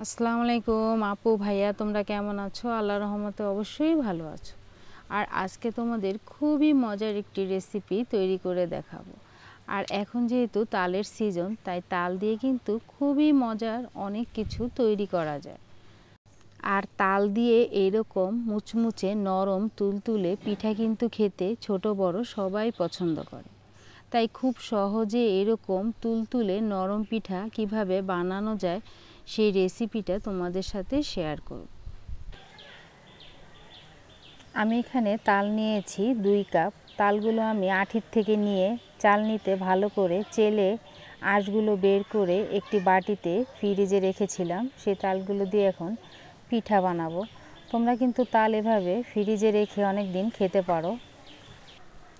আসসালামু আলাইকুম আপু ভাইয়া, তোমরা কেমন আছো? আল্লাহর রহমতে অবশ্যই ভালো আছো। আর আজকে তোমাদের খুবই মজার একটি রেসিপি তৈরি করে দেখাবো। আর এখন যেহেতু তালের সিজন, তাই তাল দিয়ে কিন্তু খুবই মজার অনেক কিছু তৈরি করা যায়। আর তাল দিয়ে এরকম মুচমুচে নরম তুলতুলে পিঠা কিন্তু খেতে ছোট বড় সবাই পছন্দ করে। তাই খুব সহজে এরকম তুলতুলে নরম পিঠা কিভাবে বানানো যায় সেই রেসিপিটা তোমাদের সাথে শেয়ার করব। আমি এখানে তাল নিয়েছি 2 কাপ। তালগুলো আমি আঠির থেকে নিয়ে চালনিতে ভালো করে চেলে আঁশগুলো বের করে একটি বাটিতে ফ্রিজে রেখেছিলাম। সেই তালগুলো দিয়ে এখন পিঠা বানাবো। তোমরা কিন্তু তাল এভাবে ফ্রিজে রেখে অনেক দিন খেতে পারো।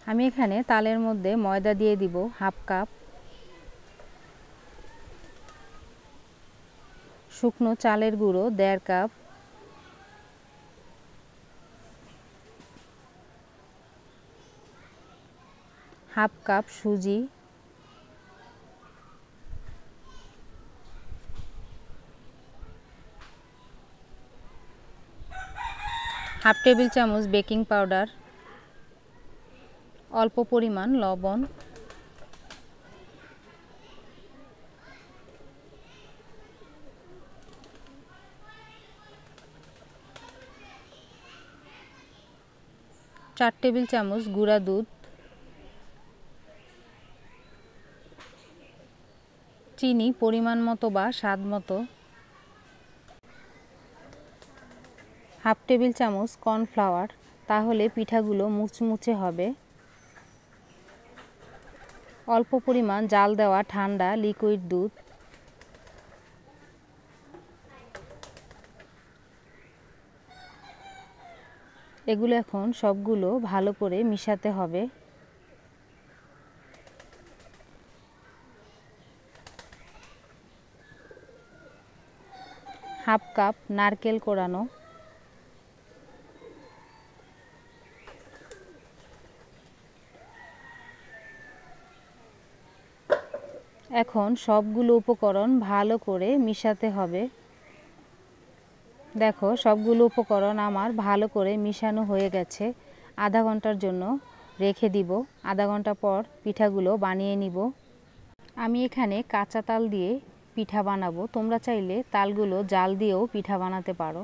আমি এখানে তালের মধ্যে ময়দা দিয়ে দিব হাফ কাপ, শুকনো চালের গুঁড়ো 1.5 কাপ, হাফ কাপ সুজি, হাফ টেবিল চামচ বেকিং পাউডার, অল্প পরিমাণ লবণ, 4 টেবিল চামচ গুঁড়া দুধ, চিনি পরিমাণ মতো বা স্বাদ মতো, হাফ টেবিল চামচ কর্নফ্লাওয়ার, তাহলে পিঠাগুলো মুচমুচে হবে। অল্প পরিমাণ জাল দেওয়া ঠান্ডা লিকুইড দুধ, এগুলো এখন সবগুলো ভালো করে মিশাতে হবে। হাফ কাপ নারকেল কোড়ানো, এখন সবগুলো উপকরণ ভালো করে মিশাতে হবে। দেখো সবগুলো উপকরণ আমার ভালো করে মিশানো হয়ে গেছে। আধা ঘন্টার জন্য রেখে দিব। আধা ঘন্টা পর পিঠাগুলো বানিয়ে নিব। আমি এখানে কাঁচা তাল দিয়ে পিঠা বানাবো। তোমরা চাইলে তালগুলো জাল দিয়েও পিঠা বানাতে পারো।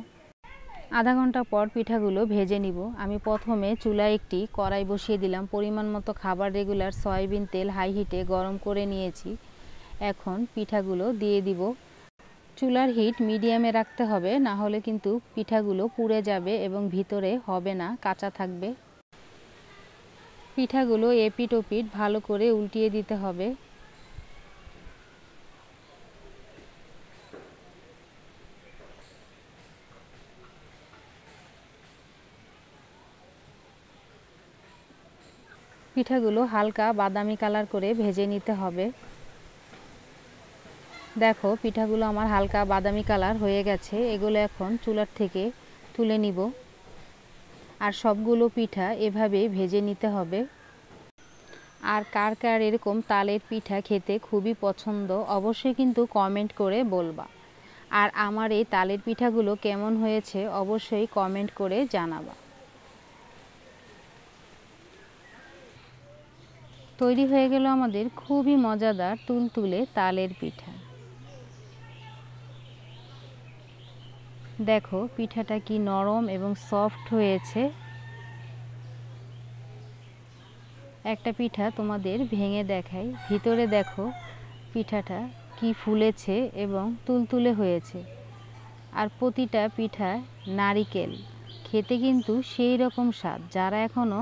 আধা ঘন্টা পর পিঠাগুলো ভেজে নিব। আমি প্রথমে চুলায় একটি কড়াই বসিয়ে দিলাম। পরিমাণ মতো খাবার রেগুলার সয়াবিন তেল হাই হিটে গরম করে নিয়েছি। এখন পিঠাগুলো দিয়ে দিব। চুলার হিট মিডিয়ামে রাখতে হবে, না হলে কিন্তু পিঠাগুলো পুড়ে যাবে এবং ভিতরে হবে না, কাঁচা থাকবে। পিঠাগুলো এপিট ওপিট ভালো করে উল্টিয়ে দিতে হবে। পিঠাগুলো হালকা বাদামি কালার করে ভেজে নিতে হবে। দেখো পিঠাগুলো আমার হালকা বাদামি কালার হয়ে গেছে। এগুলো এখন চুলার থেকে তুলে নিব। আর সবগুলো পিঠা এভাবে ভেজে নিতে হবে। আর কার কার এরকম তালের পিঠা খেতে খুবই পছন্দ, অবশ্যই কিন্তু কমেন্ট করে বলবা। আর আমার এই তালের পিঠাগুলো কেমন হয়েছে অবশ্যই কমেন্ট করে জানাবা। তৈরি হয়ে গেল আমাদের খুবই মজাদার তুলতুলে তালের পিঠা। দেখো পিঠাটা কি নরম এবং সফট হয়েছে। একটা পিঠা তোমাদের ভেঙে দেখাই। ভিতরে দেখো পিঠাটা কি ফুলেছে এবং তুলতুলে হয়েছে। আর প্রতিটা পিঠা নারিকেল, খেতে কিন্তু সেই রকম স্বাদ। যারা এখনও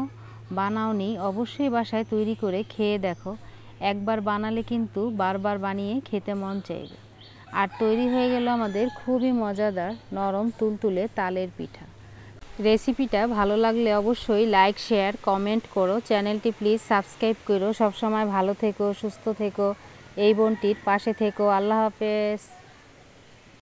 বানাওনি অবশ্যই বাসায় তৈরি করে খেয়ে দেখো। একবার বানালে কিন্তু বারবার বানিয়ে খেতে মন চাইবে। আর তৈরি হয়ে গেল আমাদের খুবই মজাদার নরম তুলতুলে তালের পিঠা। রেসিপিটা ভালো লাগলে অবশ্যই লাইক শেয়ার কমেন্ট করো। চ্যানেলটি প্লিজ সাবস্ক্রাইব করো। সবসময় ভালো থেকো, সুস্থ থেকো, এই বোনটির পাশে থেকো। আল্লাহ হাফেজ।